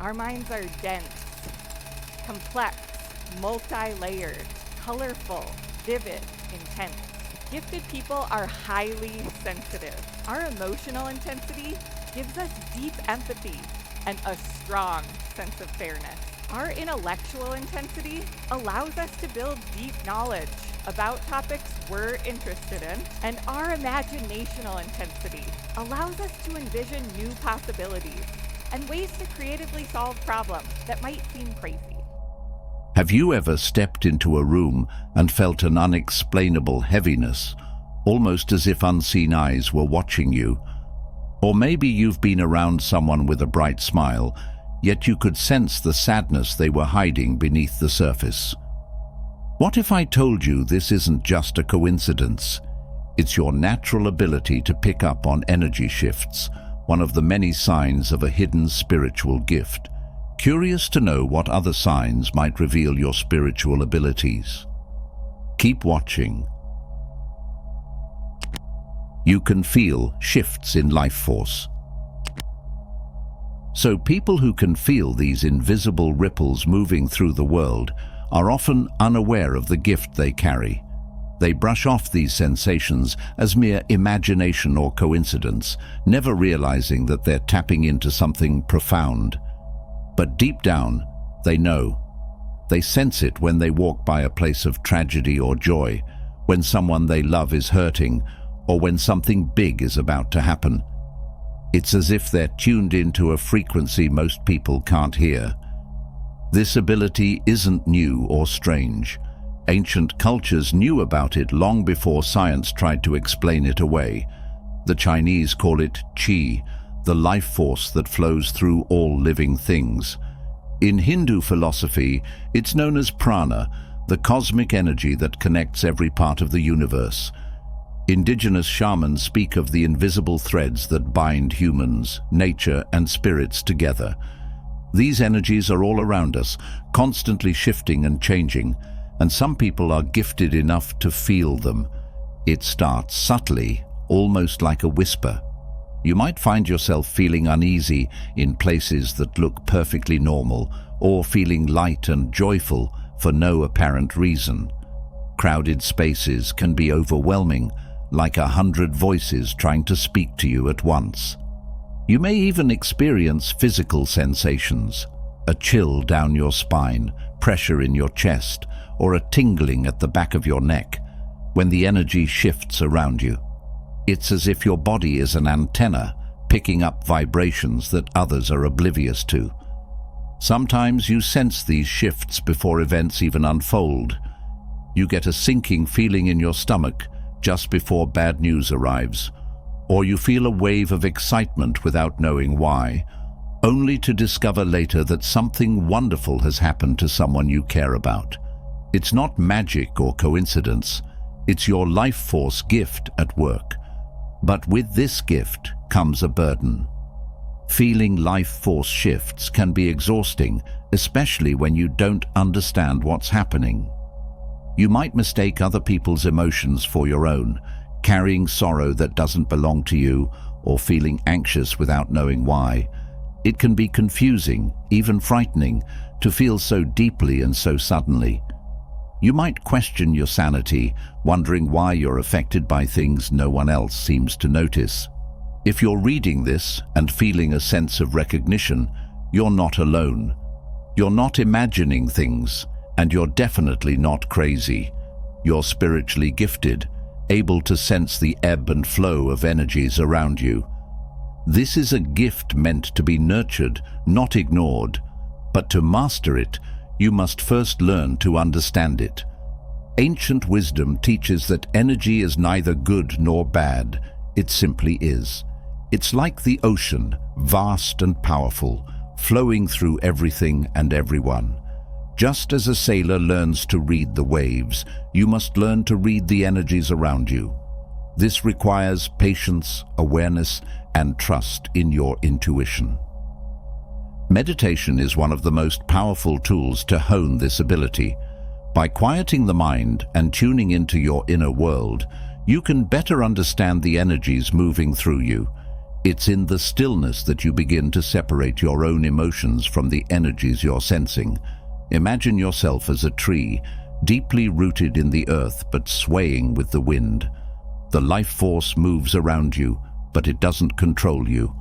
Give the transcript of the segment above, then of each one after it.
Our minds are dense, complex, multi-layered, colorful, vivid, intense. Gifted people are highly sensitive. Our emotional intensity gives us deep empathy and a strong sense of fairness. Our intellectual intensity allows us to build deep knowledge about topics we're interested in, and our imaginational intensity allows us to envision new possibilities and ways to creatively solve problems that might seem crazy. Have you ever stepped into a room and felt an unexplainable heaviness, almost as if unseen eyes were watching you? Or maybe you've been around someone with a bright smile, yet you could sense the sadness they were hiding beneath the surface. What if I told you this isn't just a coincidence? It's your natural ability to pick up on energy shifts, one of the many signs of a hidden spiritual gift. Curious to know what other signs might reveal your spiritual abilities? Keep watching. You can feel shifts in life force. So people who can feel these invisible ripples moving through the world are often unaware of the gift they carry. They brush off these sensations as mere imagination or coincidence, never realizing that they're tapping into something profound. But deep down, they know. They sense it when they walk by a place of tragedy or joy, when someone they love is hurting, or when something big is about to happen. It's as if they're tuned into a frequency most people can't hear. This ability isn't new or strange. Ancient cultures knew about it long before science tried to explain it away. The Chinese call it qi, the life force that flows through all living things. In Hindu philosophy, it's known as prana, the cosmic energy that connects every part of the universe. Indigenous shamans speak of the invisible threads that bind humans, nature, and spirits together. These energies are all around us, constantly shifting and changing, and some people are gifted enough to feel them. It starts subtly, almost like a whisper. You might find yourself feeling uneasy in places that look perfectly normal, or feeling light and joyful for no apparent reason. Crowded spaces can be overwhelming, like 100 voices trying to speak to you at once. You may even experience physical sensations, a chill down your spine, pressure in your chest, or a tingling at the back of your neck when the energy shifts around you. It's as if your body is an antenna, picking up vibrations that others are oblivious to. Sometimes you sense these shifts before events even unfold. You get a sinking feeling in your stomach just before bad news arrives, or you feel a wave of excitement without knowing why, only to discover later that something wonderful has happened to someone you care about. It's not magic or coincidence, it's your life force gift at work. But with this gift comes a burden. Feeling life force shifts can be exhausting, especially when you don't understand what's happening. You might mistake other people's emotions for your own, carrying sorrow that doesn't belong to you, or feeling anxious without knowing why. It can be confusing, even frightening, to feel so deeply and so suddenly. You might question your sanity, wondering why you're affected by things no one else seems to notice. If you're reading this and feeling a sense of recognition, you're not alone. You're not imagining things, and you're definitely not crazy. You're spiritually gifted, able to sense the ebb and flow of energies around you. This is a gift meant to be nurtured, not ignored. But to master it, you must first learn to understand it. Ancient wisdom teaches that energy is neither good nor bad. It simply is. It's like the ocean, vast and powerful, flowing through everything and everyone. Just as a sailor learns to read the waves, you must learn to read the energies around you. This requires patience, awareness, and trust in your intuition. Meditation is one of the most powerful tools to hone this ability. By quieting the mind and tuning into your inner world, you can better understand the energies moving through you. It's in the stillness that you begin to separate your own emotions from the energies you're sensing. Imagine yourself as a tree, deeply rooted in the earth but swaying with the wind. The life force moves around you, but it doesn't control you.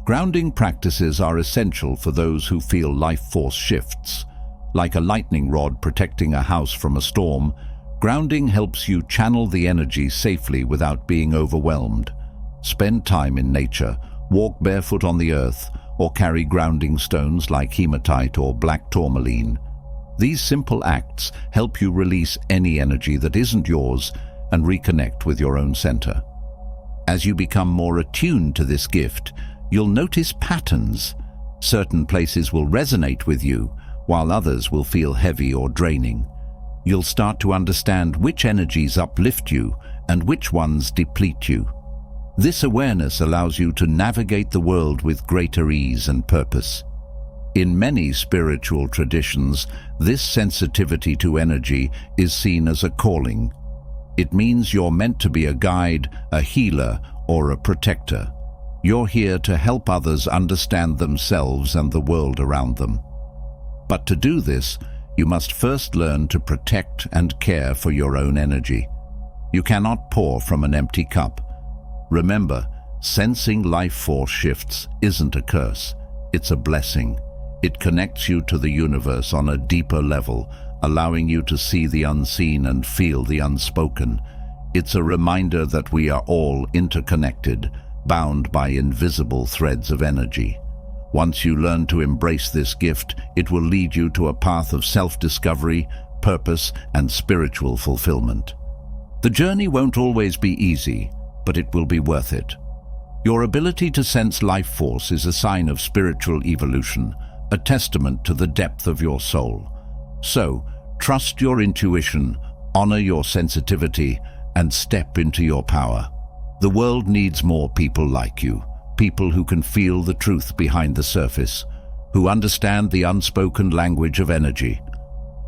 Grounding practices are essential for those who feel life force shifts. Like a lightning rod protecting a house from a storm, grounding helps you channel the energy safely without being overwhelmed. Spend time in nature, walk barefoot on the earth, or carry grounding stones like hematite or black tourmaline. These simple acts help you release any energy that isn't yours and reconnect with your own center. As you become more attuned to this gift, you'll notice patterns. Certain places will resonate with you, while others will feel heavy or draining. You'll start to understand which energies uplift you and which ones deplete you. This awareness allows you to navigate the world with greater ease and purpose. In many spiritual traditions, this sensitivity to energy is seen as a calling. It means you're meant to be a guide, a healer, or a protector. You're here to help others understand themselves and the world around them. But to do this, you must first learn to protect and care for your own energy. You cannot pour from an empty cup. Remember, sensing life force shifts isn't a curse, it's a blessing. It connects you to the universe on a deeper level, allowing you to see the unseen and feel the unspoken. It's a reminder that we are all interconnected, bound by invisible threads of energy. Once you learn to embrace this gift, it will lead you to a path of self-discovery, purpose, and spiritual fulfillment. The journey won't always be easy, but it will be worth it. Your ability to sense life force is a sign of spiritual evolution, a testament to the depth of your soul. So, trust your intuition, honor your sensitivity, and step into your power. The world needs more people like you, people who can feel the truth behind the surface, who understand the unspoken language of energy.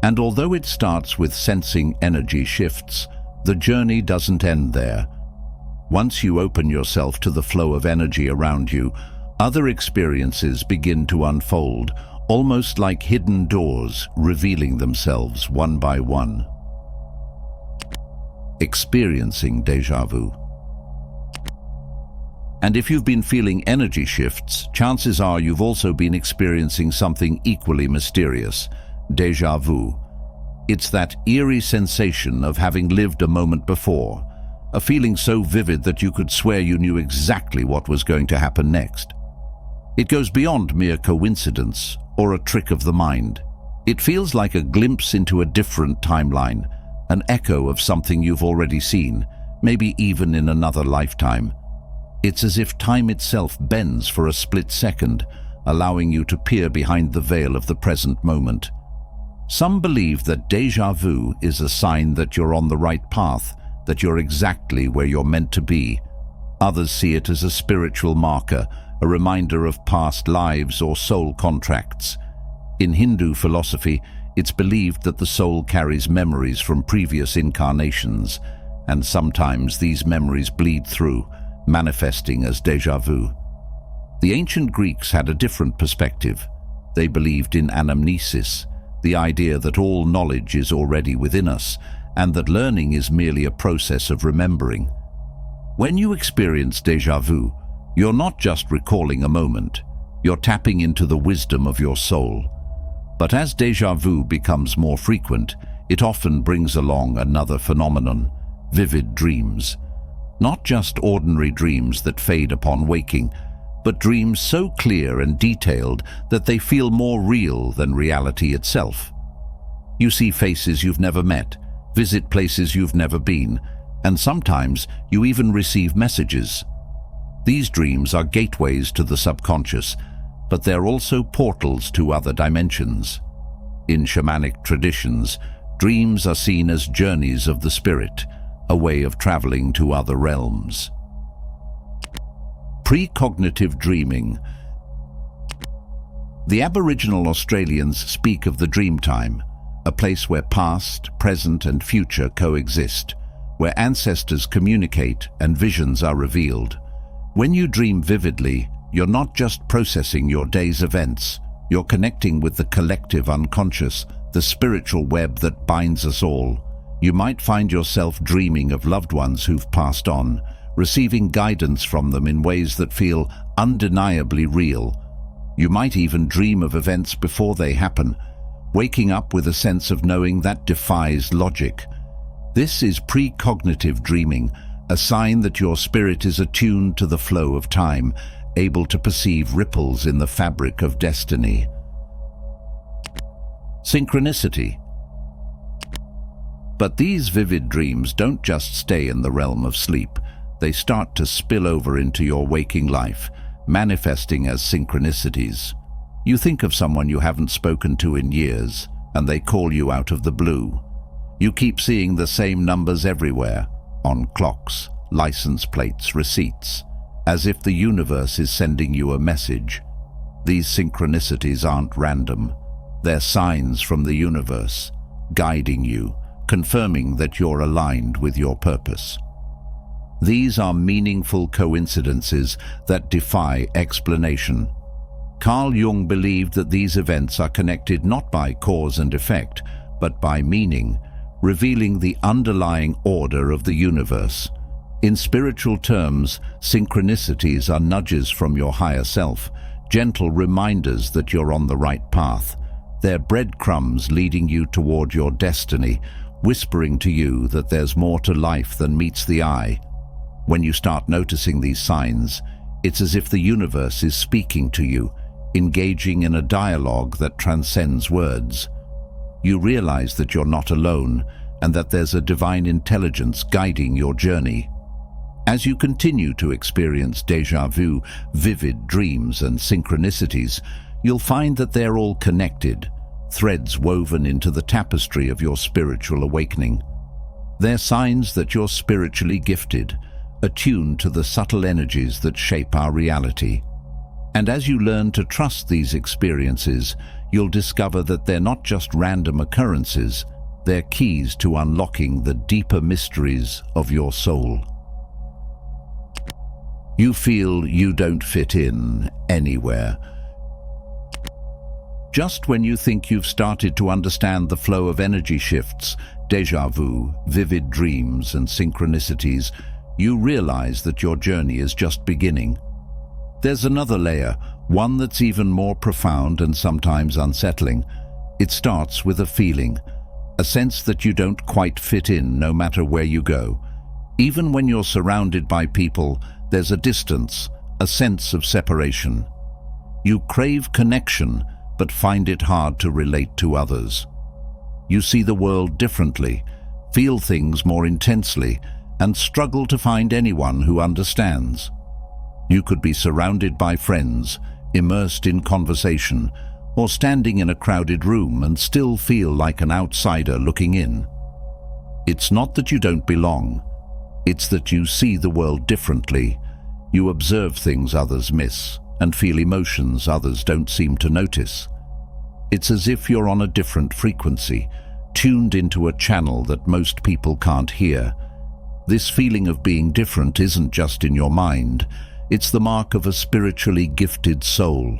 And although it starts with sensing energy shifts, the journey doesn't end there. Once you open yourself to the flow of energy around you, other experiences begin to unfold, almost like hidden doors revealing themselves one by one. Experiencing deja vu. And if you've been feeling energy shifts, chances are you've also been experiencing something equally mysterious, deja vu. It's that eerie sensation of having lived a moment before, a feeling so vivid that you could swear you knew exactly what was going to happen next. It goes beyond mere coincidence or a trick of the mind. It feels like a glimpse into a different timeline, an echo of something you've already seen, maybe even in another lifetime. It's as if time itself bends for a split second, allowing you to peer behind the veil of the present moment. Some believe that deja vu is a sign that you're on the right path, that you're exactly where you're meant to be. Others see it as a spiritual marker, a reminder of past lives or soul contracts. In Hindu philosophy, it's believed that the soul carries memories from previous incarnations, and sometimes these memories bleed through, manifesting as deja vu. The ancient Greeks had a different perspective. They believed in anamnesis, the idea that all knowledge is already within us, and that learning is merely a process of remembering. When you experience deja vu, you're not just recalling a moment, you're tapping into the wisdom of your soul. But as deja vu becomes more frequent, it often brings along another phenomenon, vivid dreams. Not just ordinary dreams that fade upon waking, but dreams so clear and detailed that they feel more real than reality itself. You see faces you've never met, visit places you've never been, and sometimes you even receive messages. These dreams are gateways to the subconscious, but they're also portals to other dimensions. In shamanic traditions, dreams are seen as journeys of the spirit, a way of traveling to other realms. Precognitive dreaming. The Aboriginal Australians speak of the dream time, a place where past, present, and future coexist, where ancestors communicate and visions are revealed. When you dream vividly, you're not just processing your day's events, you're connecting with the collective unconscious, the spiritual web that binds us all. You might find yourself dreaming of loved ones who've passed on, receiving guidance from them in ways that feel undeniably real. You might even dream of events before they happen, waking up with a sense of knowing that defies logic. This is precognitive dreaming, a sign that your spirit is attuned to the flow of time, able to perceive ripples in the fabric of destiny. Synchronicity. But these vivid dreams don't just stay in the realm of sleep. They start to spill over into your waking life, manifesting as synchronicities. You think of someone you haven't spoken to in years, and they call you out of the blue. You keep seeing the same numbers everywhere, on clocks, license plates, receipts, as if the universe is sending you a message. These synchronicities aren't random. They're signs from the universe, guiding you, confirming that you're aligned with your purpose. These are meaningful coincidences that defy explanation. Carl Jung believed that these events are connected not by cause and effect, but by meaning, revealing the underlying order of the universe. In spiritual terms, synchronicities are nudges from your higher self, gentle reminders that you're on the right path. They're breadcrumbs leading you toward your destiny, whispering to you that there's more to life than meets the eye. When you start noticing these signs, it's as if the universe is speaking to you, engaging in a dialogue that transcends words. You realize that you're not alone and that there's a divine intelligence guiding your journey. As you continue to experience déjà vu, vivid dreams and synchronicities, you'll find that they're all connected, threads woven into the tapestry of your spiritual awakening. They're signs that you're spiritually gifted, attuned to the subtle energies that shape our reality. And as you learn to trust these experiences, you'll discover that they're not just random occurrences, they're keys to unlocking the deeper mysteries of your soul. You feel you don't fit in anywhere. Just when you think you've started to understand the flow of energy shifts, déjà vu, vivid dreams, and synchronicities, you realize that your journey is just beginning. There's another layer, one that's even more profound and sometimes unsettling. It starts with a feeling, a sense that you don't quite fit in no matter where you go. Even when you're surrounded by people, there's a distance, a sense of separation. You crave connection, but find it hard to relate to others. You see the world differently, feel things more intensely, and struggle to find anyone who understands. You could be surrounded by friends, immersed in conversation, or standing in a crowded room and still feel like an outsider looking in. It's not that you don't belong, it's that you see the world differently. You observe things others miss and feel emotions others don't seem to notice. It's as if you're on a different frequency, tuned into a channel that most people can't hear. This feeling of being different isn't just in your mind, it's the mark of a spiritually gifted soul.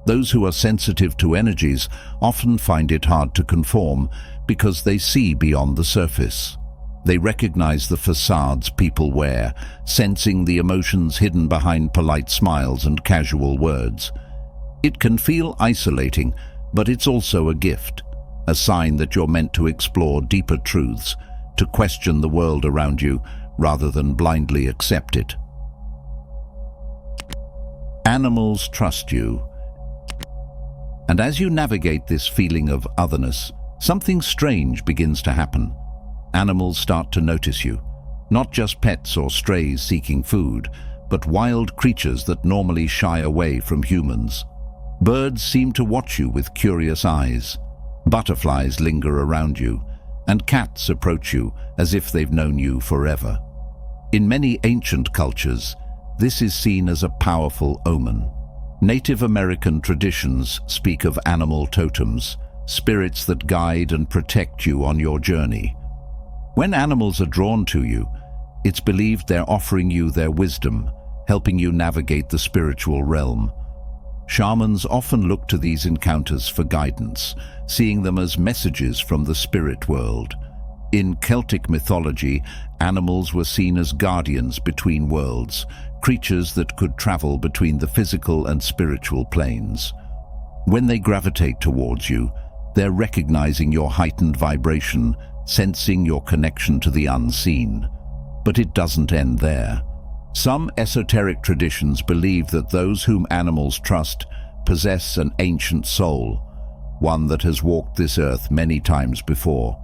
Those who are sensitive to energies often find it hard to conform because they see beyond the surface. They recognize the facades people wear, sensing the emotions hidden behind polite smiles and casual words. It can feel isolating, but it's also a gift, a sign that you're meant to explore deeper truths, to question the world around you rather than blindly accept it. Animals trust you. And as you navigate this feeling of otherness, something strange begins to happen. Animals start to notice you, not just pets or strays seeking food, but wild creatures that normally shy away from humans. Birds seem to watch you with curious eyes. Butterflies linger around you, and cats approach you as if they've known you forever. In many ancient cultures, this is seen as a powerful omen. Native American traditions speak of animal totems, spirits that guide and protect you on your journey. When animals are drawn to you, it's believed they're offering you their wisdom, helping you navigate the spiritual realm. Shamans often look to these encounters for guidance, seeing them as messages from the spirit world. In Celtic mythology, animals were seen as guardians between worlds, creatures that could travel between the physical and spiritual planes. When they gravitate towards you, they're recognizing your heightened vibration, sensing your connection to the unseen. But it doesn't end there. Some esoteric traditions believe that those whom animals trust possess an ancient soul, one that has walked this earth many times before.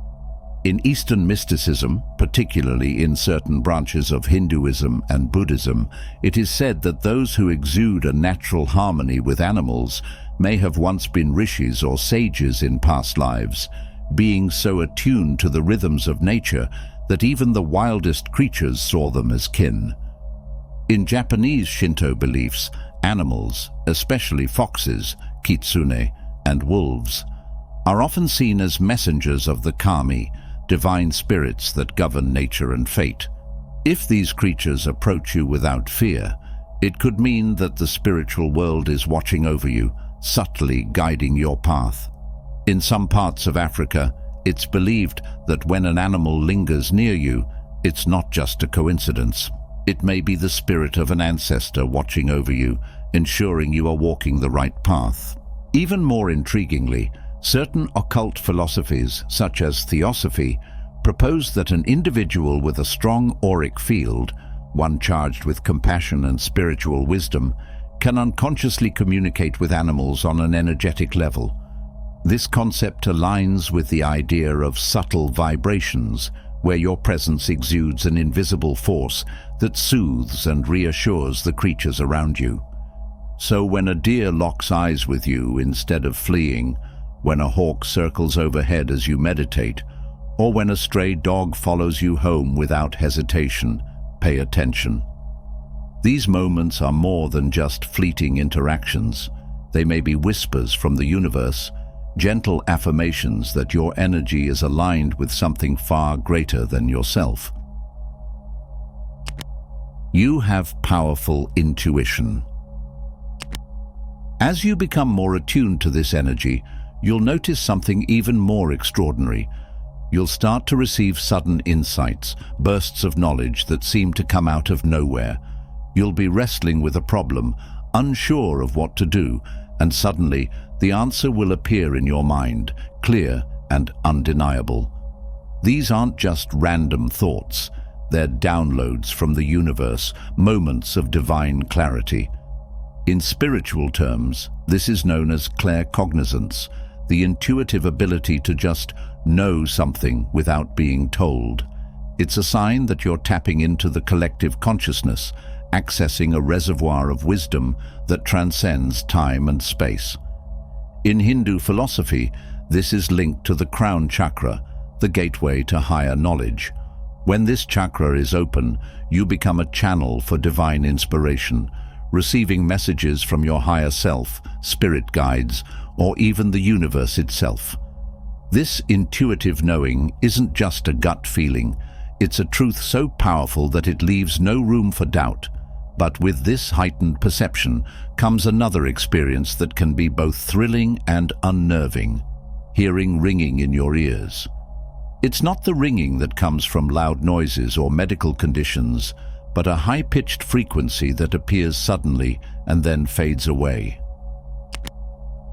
In Eastern mysticism, particularly in certain branches of Hinduism and Buddhism, it is said that those who exude a natural harmony with animals may have once been rishis or sages in past lives, being so attuned to the rhythms of nature that even the wildest creatures saw them as kin. In Japanese Shinto beliefs, animals, especially foxes, kitsune, and wolves, are often seen as messengers of the kami, divine spirits that govern nature and fate. If these creatures approach you without fear, it could mean that the spiritual world is watching over you, subtly guiding your path. In some parts of Africa, it's believed that when an animal lingers near you, it's not just a coincidence. It may be the spirit of an ancestor watching over you, ensuring you are walking the right path. Even more intriguingly, certain occult philosophies, such as theosophy, propose that an individual with a strong auric field, one charged with compassion and spiritual wisdom, can unconsciously communicate with animals on an energetic level. This concept aligns with the idea of subtle vibrations, where your presence exudes an invisible force that soothes and reassures the creatures around you. So when a deer locks eyes with you instead of fleeing, when a hawk circles overhead as you meditate, or when a stray dog follows you home without hesitation, pay attention. These moments are more than just fleeting interactions. They may be whispers from the universe, gentle affirmations that your energy is aligned with something far greater than yourself. You have powerful intuition. As you become more attuned to this energy, you'll notice something even more extraordinary. You'll start to receive sudden insights, bursts of knowledge that seem to come out of nowhere. You'll be wrestling with a problem, unsure of what to do, and suddenly the answer will appear in your mind, clear and undeniable. These aren't just random thoughts. They're downloads from the universe, moments of divine clarity. In spiritual terms, this is known as claircognizance, the intuitive ability to just know something without being told. It's a sign that you're tapping into the collective consciousness, accessing a reservoir of wisdom that transcends time and space. In Hindu philosophy, this is linked to the crown chakra, the gateway to higher knowledge. When this chakra is open, you become a channel for divine inspiration, receiving messages from your higher self, spirit guides, or even the universe itself. This intuitive knowing isn't just a gut feeling. It's a truth so powerful that it leaves no room for doubt. But with this heightened perception comes another experience that can be both thrilling and unnerving: hearing ringing in your ears. It's not the ringing that comes from loud noises or medical conditions, but a high-pitched frequency that appears suddenly and then fades away.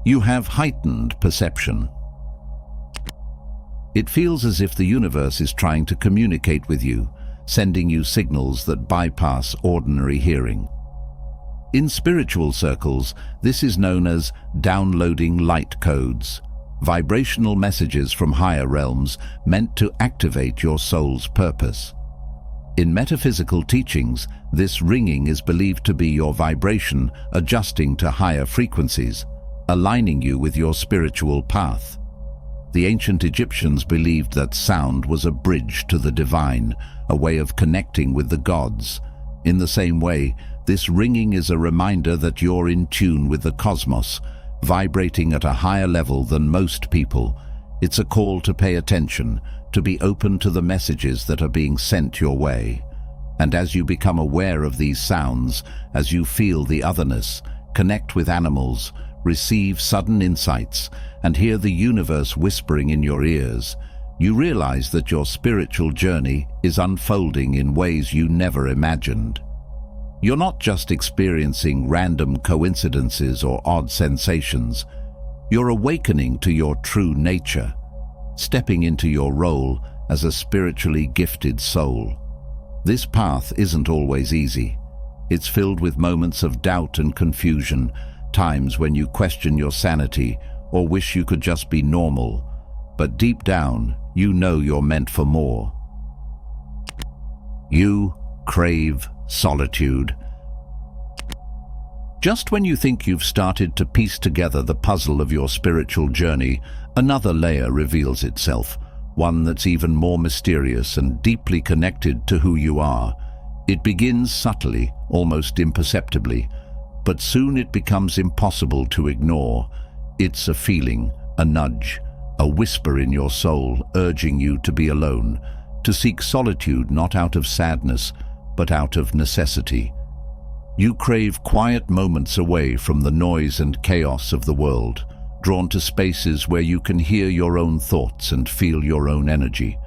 You have heightened perception. It feels as if the universe is trying to communicate with you, sending you signals that bypass ordinary hearing. In spiritual circles, this is known as downloading light codes, vibrational messages from higher realms meant to activate your soul's purpose. In metaphysical teachings, this ringing is believed to be your vibration adjusting to higher frequencies, aligning you with your spiritual path. The ancient Egyptians believed that sound was a bridge to the divine, a way of connecting with the gods. In the same way, this ringing is a reminder that you're in tune with the cosmos, vibrating at a higher level than most people. It's a call to pay attention, to be open to the messages that are being sent your way. And as you become aware of these sounds, as you feel the otherness, connect with animals, receive sudden insights, and hear the universe whispering in your ears, you realize that your spiritual journey is unfolding in ways you never imagined. You're not just experiencing random coincidences or odd sensations. You're awakening to your true nature, stepping into your role as a spiritually gifted soul. This path isn't always easy. It's filled with moments of doubt and confusion, times when you question your sanity or wish you could just be normal. But deep down, you know you're meant for more. You crave solitude. Just when you think you've started to piece together the puzzle of your spiritual journey, another layer reveals itself, one that's even more mysterious and deeply connected to who you are. It begins subtly, almost imperceptibly, but soon it becomes impossible to ignore. It's a feeling, a nudge, a whisper in your soul urging you to be alone, to seek solitude not out of sadness, but out of necessity. You crave quiet moments away from the noise and chaos of the world, drawn to spaces where you can hear your own thoughts and feel your own energy.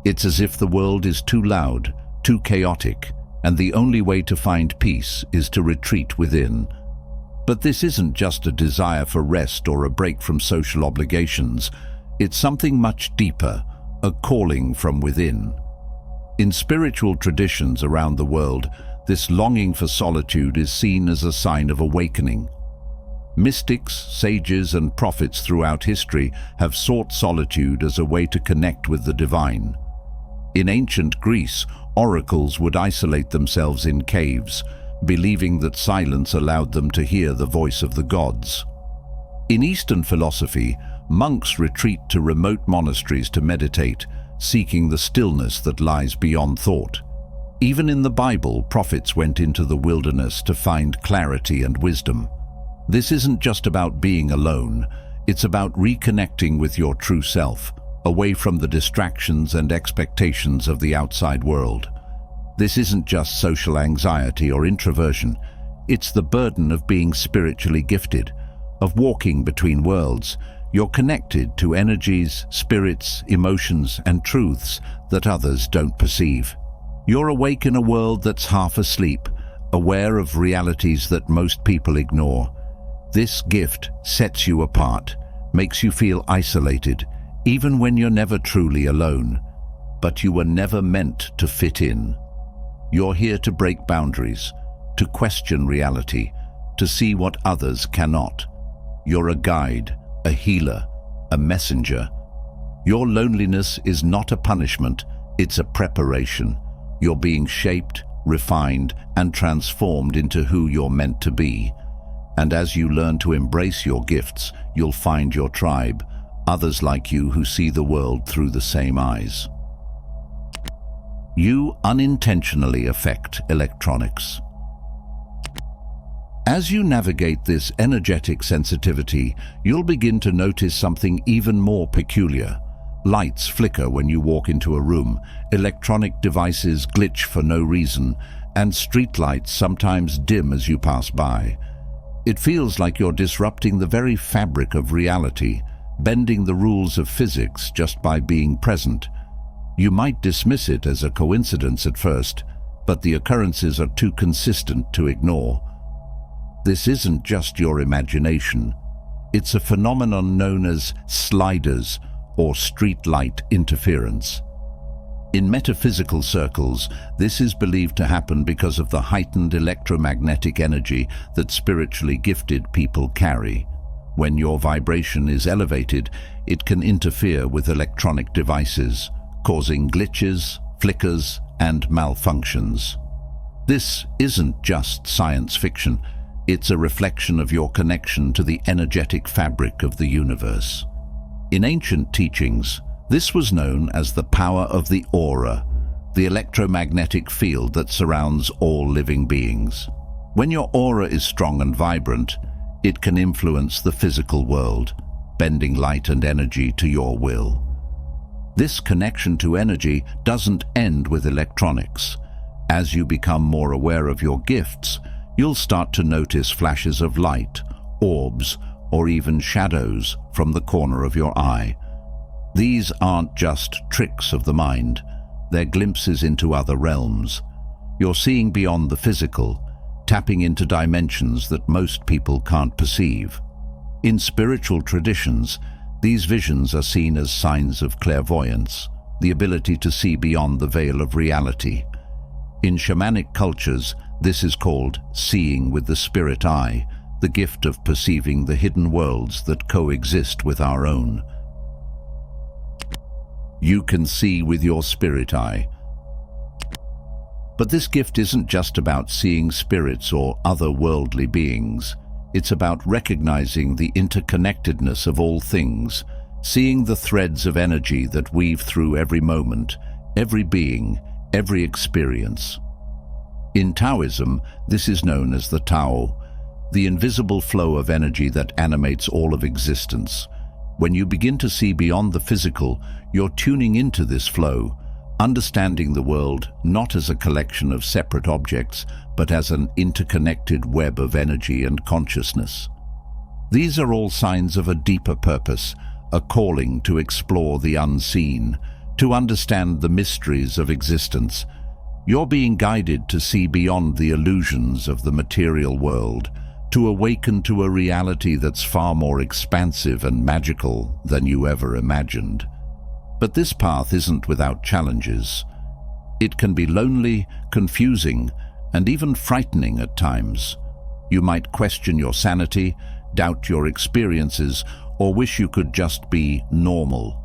It's as if the world is too loud, too chaotic, and the only way to find peace is to retreat within. But this isn't just a desire for rest or a break from social obligations. It's something much deeper, a calling from within. In spiritual traditions around the world, this longing for solitude is seen as a sign of awakening. Mystics, sages, and prophets throughout history have sought solitude as a way to connect with the divine. In ancient Greece, oracles would isolate themselves in caves, believing that silence allowed them to hear the voice of the gods. In Eastern philosophy, monks retreat to remote monasteries to meditate, seeking the stillness that lies beyond thought. Even in the Bible, prophets went into the wilderness to find clarity and wisdom. This isn't just about being alone, it's about reconnecting with your true self, away from the distractions and expectations of the outside world. This isn't just social anxiety or introversion, it's the burden of being spiritually gifted, of walking between worlds. You're connected to energies, spirits, emotions, and truths that others don't perceive. You're awake in a world that's half asleep, aware of realities that most people ignore. This gift sets you apart, makes you feel isolated, even when you're never truly alone. But you were never meant to fit in. You're here to break boundaries, to question reality, to see what others cannot. You're a guide, a healer, a messenger. Your loneliness is not a punishment, it's a preparation. You're being shaped, refined, and transformed into who you're meant to be. And as you learn to embrace your gifts, you'll find your tribe, others like you who see the world through the same eyes. You unintentionally affect electronics. As you navigate this energetic sensitivity, you'll begin to notice something even more peculiar. Lights flicker when you walk into a room, electronic devices glitch for no reason, and streetlights sometimes dim as you pass by. It feels like you're disrupting the very fabric of reality, bending the rules of physics just by being present. You might dismiss it as a coincidence at first, but the occurrences are too consistent to ignore. This isn't just your imagination. It's a phenomenon known as sliders, or street light interference. In metaphysical circles, this is believed to happen because of the heightened electromagnetic energy that spiritually gifted people carry. When your vibration is elevated, it can interfere with electronic devices, causing glitches, flickers, and malfunctions. This isn't just science fiction. It's a reflection of your connection to the energetic fabric of the universe. In ancient teachings, this was known as the power of the aura, the electromagnetic field that surrounds all living beings. When your aura is strong and vibrant, it can influence the physical world, bending light and energy to your will. This connection to energy doesn't end with electronics. As you become more aware of your gifts, you'll start to notice flashes of light, orbs, or even shadows from the corner of your eye. These aren't just tricks of the mind, they're glimpses into other realms. You're seeing beyond the physical, tapping into dimensions that most people can't perceive. In spiritual traditions, these visions are seen as signs of clairvoyance, the ability to see beyond the veil of reality. In shamanic cultures, this is called seeing with the spirit eye, the gift of perceiving the hidden worlds that coexist with our own. You can see with your spirit eye. But this gift isn't just about seeing spirits or other worldly beings. It's about recognizing the interconnectedness of all things, seeing the threads of energy that weave through every moment, every being, every experience. In Taoism, this is known as the Tao, the invisible flow of energy that animates all of existence. When you begin to see beyond the physical, you're tuning into this flow, understanding the world not as a collection of separate objects, but as an interconnected web of energy and consciousness. These are all signs of a deeper purpose, a calling to explore the unseen, to understand the mysteries of existence. You're being guided to see beyond the illusions of the material world, to awaken to a reality that's far more expansive and magical than you ever imagined. But this path isn't without challenges. It can be lonely, confusing, and even frightening at times. You might question your sanity, doubt your experiences, or wish you could just be normal.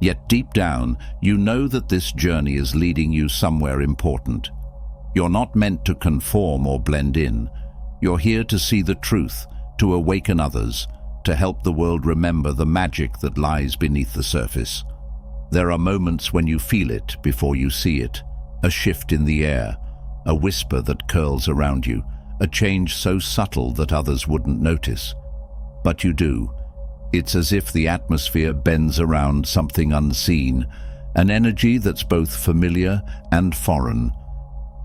Yet deep down, you know that this journey is leading you somewhere important. You're not meant to conform or blend in. You're here to see the truth, to awaken others, to help the world remember the magic that lies beneath the surface. There are moments when you feel it before you see it, a shift in the air, a whisper that curls around you, a change so subtle that others wouldn't notice. But you do. It's as if the atmosphere bends around something unseen, an energy that's both familiar and foreign.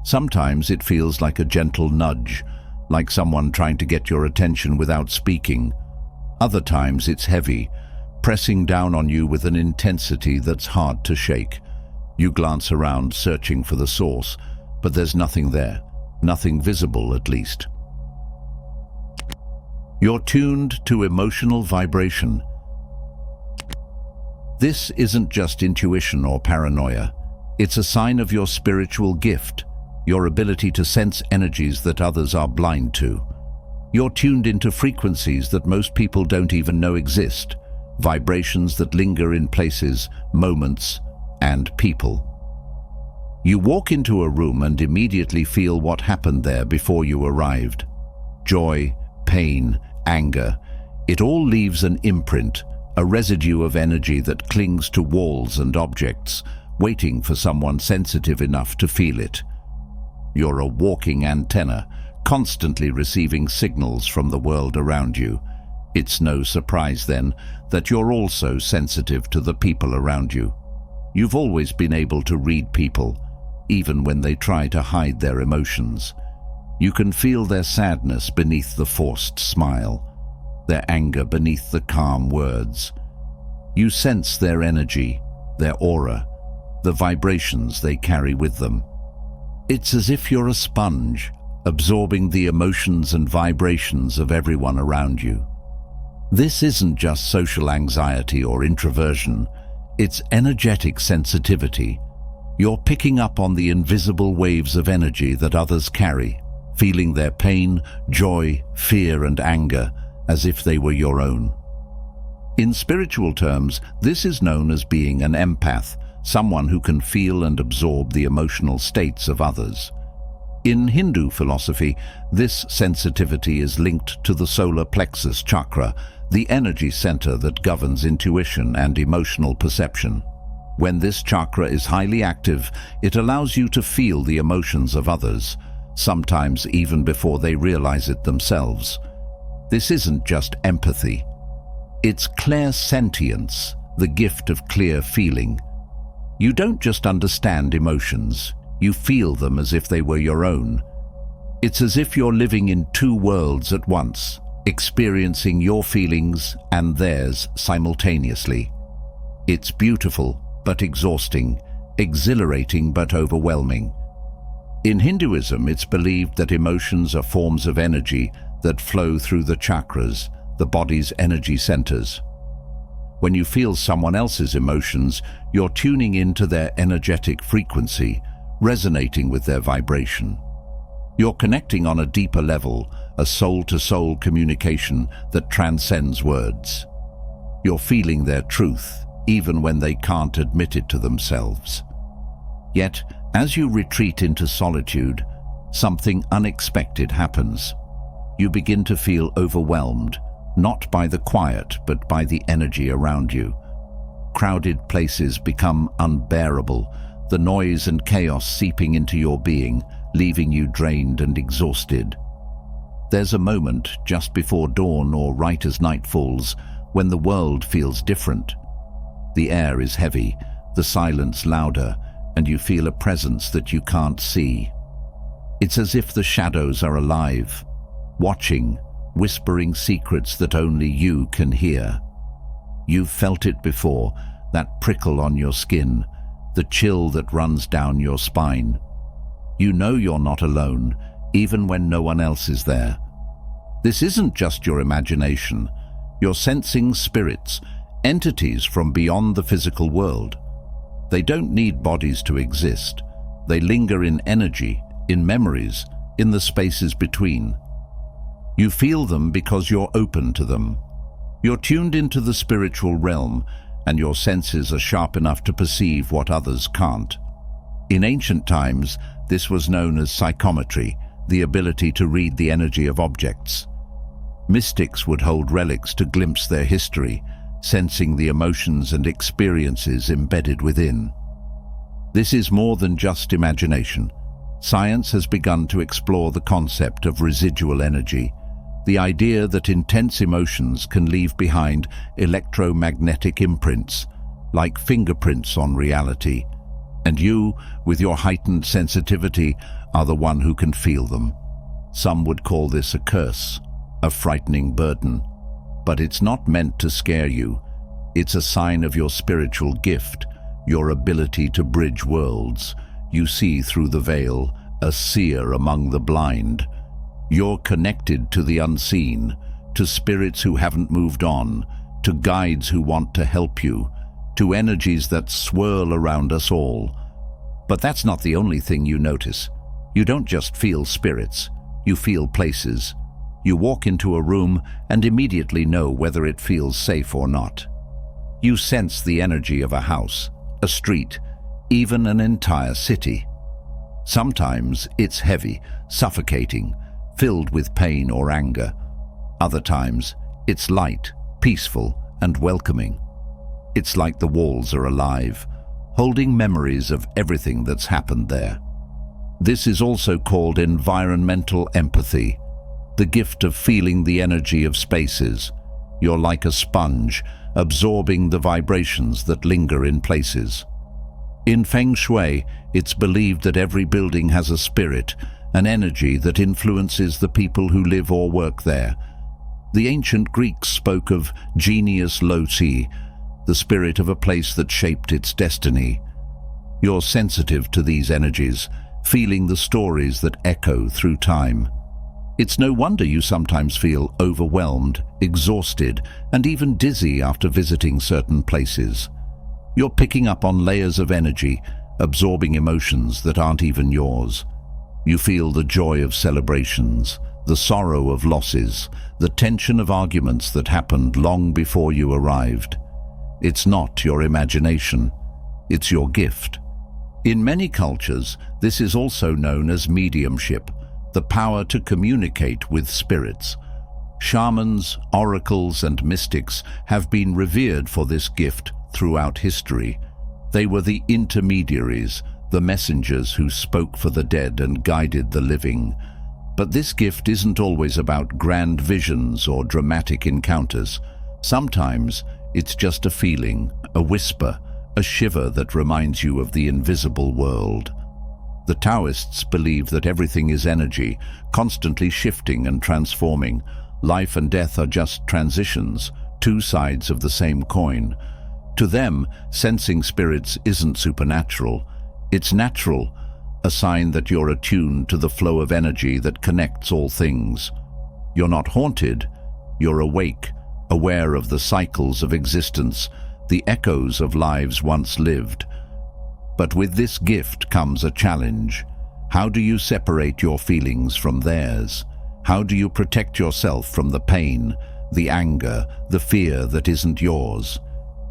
Sometimes it feels like a gentle nudge, like someone trying to get your attention without speaking. Other times it's heavy, pressing down on you with an intensity that's hard to shake. You glance around, searching for the source, but there's nothing there, nothing visible at least. You're tuned to emotional vibration. This isn't just intuition or paranoia. It's a sign of your spiritual gift, your ability to sense energies that others are blind to. You're tuned into frequencies that most people don't even know exist, vibrations that linger in places, moments, and people. You walk into a room and immediately feel what happened there before you arrived. Joy, pain, anger. It all leaves an imprint, a residue of energy that clings to walls and objects, waiting for someone sensitive enough to feel it. You're a walking antenna, constantly receiving signals from the world around you. It's no surprise, then, that you're also sensitive to the people around you. You've always been able to read people, even when they try to hide their emotions. You can feel their sadness beneath the forced smile, their anger beneath the calm words. You sense their energy, their aura, the vibrations they carry with them. It's as if you're a sponge, absorbing the emotions and vibrations of everyone around you. This isn't just social anxiety or introversion, it's energetic sensitivity. You're picking up on the invisible waves of energy that others carry, feeling their pain, joy, fear, and anger as if they were your own. In spiritual terms, this is known as being an empath, someone who can feel and absorb the emotional states of others. In Hindu philosophy, this sensitivity is linked to the solar plexus chakra, the energy center that governs intuition and emotional perception. When this chakra is highly active, it allows you to feel the emotions of others, sometimes even before they realize it themselves. This isn't just empathy. It's clairsentience, the gift of clear feeling. You don't just understand emotions, You feel them as if they were your own. It's as if you're living in two worlds at once, experiencing your feelings and theirs simultaneously. It's beautiful but exhausting, exhilarating but overwhelming. In Hinduism, it's believed that emotions are forms of energy that flow through the chakras, the body's energy centers. When you feel someone else's emotions, you're tuning into their energetic frequency, resonating with their vibration. You're connecting on a deeper level, a soul-to-soul communication that transcends words. You're feeling their truth, even when they can't admit it to themselves. Yet, as you retreat into solitude, something unexpected happens. You begin to feel overwhelmed, not by the quiet, but by the energy around you. Crowded places become unbearable, the noise and chaos seeping into your being, leaving you drained and exhausted. There's a moment just before dawn or right as night falls when the world feels different. The air is heavy, the silence louder, and you feel a presence that you can't see. It's as if the shadows are alive, watching, whispering secrets that only you can hear. You've felt it before, that prickle on your skin, the chill that runs down your spine. You know you're not alone, even when no one else is there. This isn't just your imagination. You're sensing spirits, entities from beyond the physical world. They don't need bodies to exist. They linger in energy, in memories, in the spaces between. You feel them because you're open to them. You're tuned into the spiritual realm, and your senses are sharp enough to perceive what others can't. In ancient times, this was known as psychometry, the ability to read the energy of objects. Mystics would hold relics to glimpse their history, sensing the emotions and experiences embedded within. This is more than just imagination. Science has begun to explore the concept of residual energy, the idea that intense emotions can leave behind electromagnetic imprints, like fingerprints on reality. And you, with your heightened sensitivity, are the one who can feel them. Some would call this a curse, a frightening burden. But it's not meant to scare you. It's a sign of your spiritual gift, your ability to bridge worlds. You see through the veil, a seer among the blind. You're connected to the unseen, to spirits who haven't moved on, to guides who want to help you, to energies that swirl around us all. But that's not the only thing you notice. You don't just feel spirits, you feel places. You walk into a room and immediately know whether it feels safe or not. You sense the energy of a house, a street, even an entire city. Sometimes it's heavy, suffocating, filled with pain or anger. Other times, it's light, peaceful, and welcoming. It's like the walls are alive, holding memories of everything that's happened there. This is also called environmental empathy, the gift of feeling the energy of spaces. You're like a sponge, absorbing the vibrations that linger in places. In Feng Shui, it's believed that every building has a spirit, an energy that influences the people who live or work there. The ancient Greeks spoke of genius loci, the spirit of a place that shaped its destiny. You're sensitive to these energies, feeling the stories that echo through time. It's no wonder you sometimes feel overwhelmed, exhausted, and even dizzy after visiting certain places. You're picking up on layers of energy, absorbing emotions that aren't even yours. You feel the joy of celebrations, the sorrow of losses, the tension of arguments that happened long before you arrived. It's not your imagination, it's your gift. In many cultures, this is also known as mediumship, the power to communicate with spirits. Shamans, oracles, and mystics have been revered for this gift throughout history. They were the intermediaries, the messengers who spoke for the dead and guided the living. But this gift isn't always about grand visions or dramatic encounters. Sometimes it's just a feeling, a whisper, a shiver that reminds you of the invisible world. The Taoists believe that everything is energy, constantly shifting and transforming. Life and death are just transitions, two sides of the same coin. To them, sensing spirits isn't supernatural. It's natural, a sign that you're attuned to the flow of energy that connects all things. You're not haunted, you're awake, aware of the cycles of existence, the echoes of lives once lived. But with this gift comes a challenge. How do you separate your feelings from theirs? How do you protect yourself from the pain, the anger, the fear that isn't yours?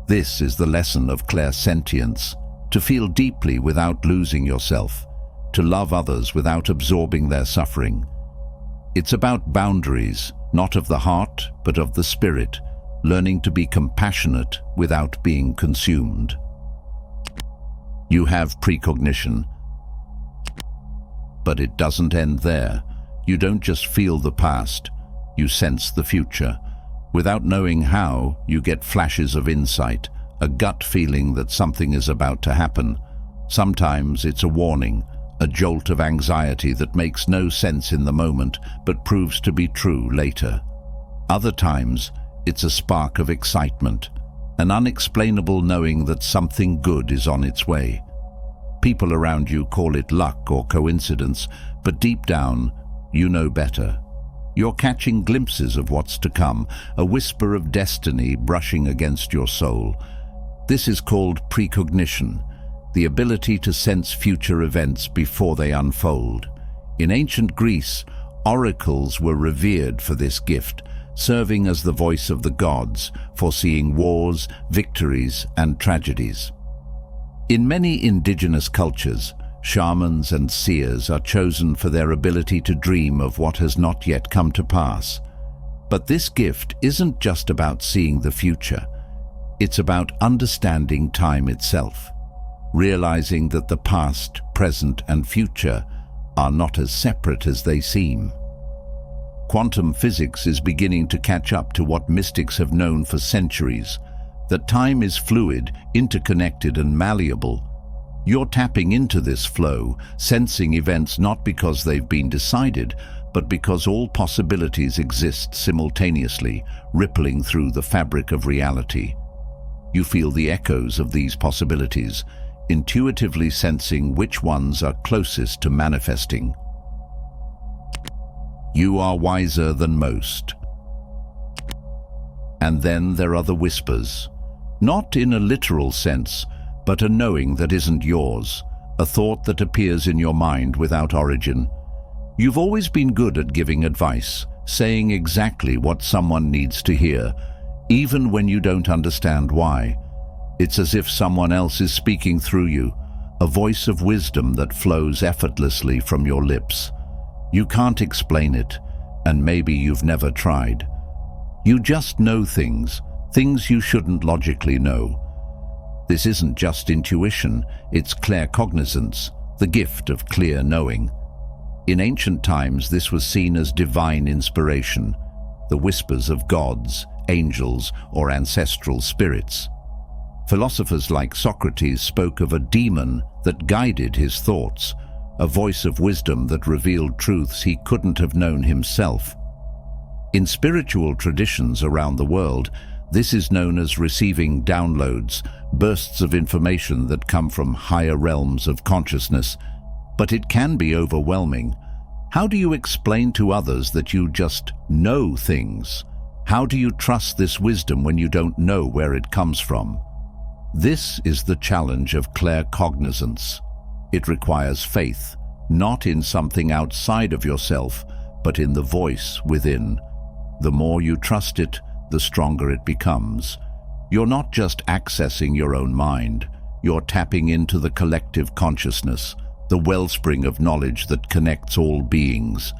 This is the lesson of clairsentience: to feel deeply without losing yourself, to love others without absorbing their suffering. It's about boundaries, not of the heart, but of the spirit, learning to be compassionate without being consumed. You have precognition, but it doesn't end there. You don't just feel the past, you sense the future. Without knowing how, you get flashes of insight, a gut feeling that something is about to happen. Sometimes it's a warning, a jolt of anxiety that makes no sense in the moment but proves to be true later. Other times, it's a spark of excitement, an unexplainable knowing that something good is on its way. People around you call it luck or coincidence, but deep down, you know better. You're catching glimpses of what's to come, a whisper of destiny brushing against your soul. This is called precognition, the ability to sense future events before they unfold. In ancient Greece, oracles were revered for this gift, serving as the voice of the gods, foreseeing wars, victories, and tragedies. In many indigenous cultures, shamans and seers are chosen for their ability to dream of what has not yet come to pass. But this gift isn't just about seeing the future. It's about understanding time itself, realizing that the past, present, and future are not as separate as they seem. Quantum physics is beginning to catch up to what mystics have known for centuries, that time is fluid, interconnected, and malleable. You're tapping into this flow, sensing events not because they've been decided, but because all possibilities exist simultaneously, rippling through the fabric of reality. You feel the echoes of these possibilities, intuitively sensing which ones are closest to manifesting. You are wiser than most. And then there are the whispers. Not in a literal sense, but a knowing that isn't yours, a thought that appears in your mind without origin. You've always been good at giving advice, saying exactly what someone needs to hear, even when you don't understand why. It's as if someone else is speaking through you, a voice of wisdom that flows effortlessly from your lips. You can't explain it, and maybe you've never tried. You just know things you shouldn't logically know. This isn't just intuition, it's claircognizance, the gift of clear knowing. In ancient times, this was seen as divine inspiration, the whispers of gods, angels, or ancestral spirits. Philosophers like Socrates spoke of a demon that guided his thoughts, a voice of wisdom that revealed truths he couldn't have known himself. In spiritual traditions around the world, this is known as receiving downloads, bursts of information that come from higher realms of consciousness. But it can be overwhelming. How do you explain to others that you just know things? How do you trust this wisdom when you don't know where it comes from? This is the challenge of claircognizance. It requires faith, not in something outside of yourself, but in the voice within. The more you trust it, the stronger it becomes. You're not just accessing your own mind, you're tapping into the collective consciousness, the wellspring of knowledge that connects all beings.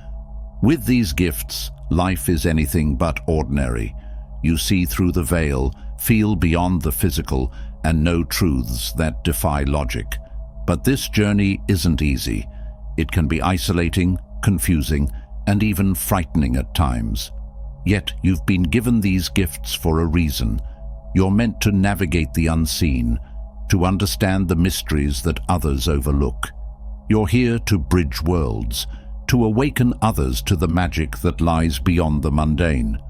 With these gifts, life is anything but ordinary. You see through the veil, feel beyond the physical, and know truths that defy logic. But this journey isn't easy. It can be isolating, confusing, and even frightening at times. Yet you've been given these gifts for a reason. You're meant to navigate the unseen, to understand the mysteries that others overlook. You're here to bridge worlds, to awaken others to the magic that lies beyond the mundane.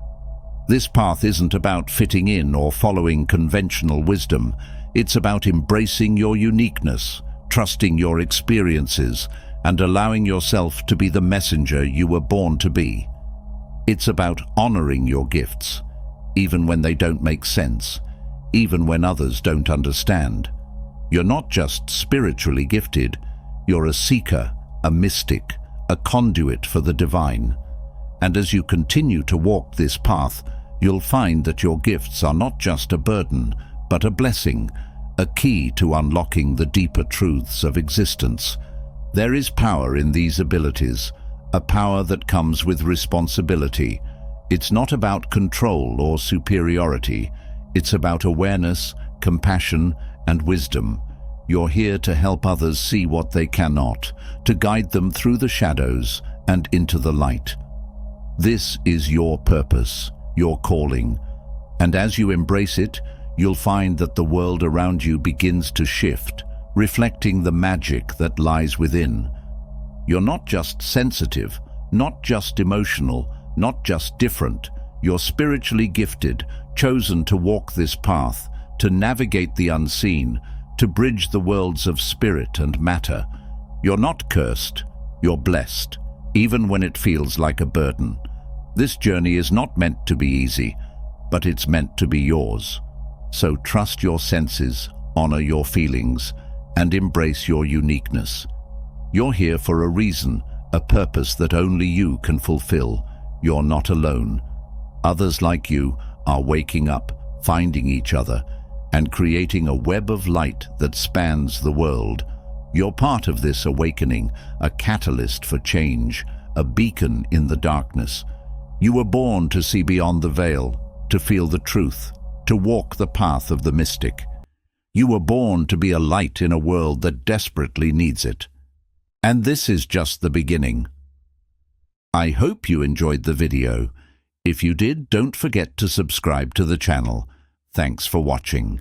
This path isn't about fitting in or following conventional wisdom. It's about embracing your uniqueness, trusting your experiences, and allowing yourself to be the messenger you were born to be. It's about honoring your gifts, even when they don't make sense, even when others don't understand. You're not just spiritually gifted, you're a seeker, a mystic, a conduit for the divine. And as you continue to walk this path, you'll find that your gifts are not just a burden, but a blessing, a key to unlocking the deeper truths of existence. There is power in these abilities, a power that comes with responsibility. It's not about control or superiority. It's about awareness, compassion, and wisdom. You're here to help others see what they cannot, to guide them through the shadows and into the light. This is your purpose, your calling, and as you embrace it, you'll find that the world around you begins to shift, reflecting the magic that lies within. You're not just sensitive, not just emotional, not just different. You're spiritually gifted, chosen to walk this path, to navigate the unseen, to bridge the worlds of spirit and matter. You're not cursed, you're blessed, even when it feels like a burden. This journey is not meant to be easy, but it's meant to be yours. So trust your senses, honor your feelings, and embrace your uniqueness. You're here for a reason, a purpose that only you can fulfill. You're not alone. Others like you are waking up, finding each other, and creating a web of light that spans the world. You're part of this awakening, a catalyst for change, a beacon in the darkness. You were born to see beyond the veil, to feel the truth, to walk the path of the mystic. You were born to be a light in a world that desperately needs it. And this is just the beginning. I hope you enjoyed the video. If you did, don't forget to subscribe to the channel. Thanks for watching.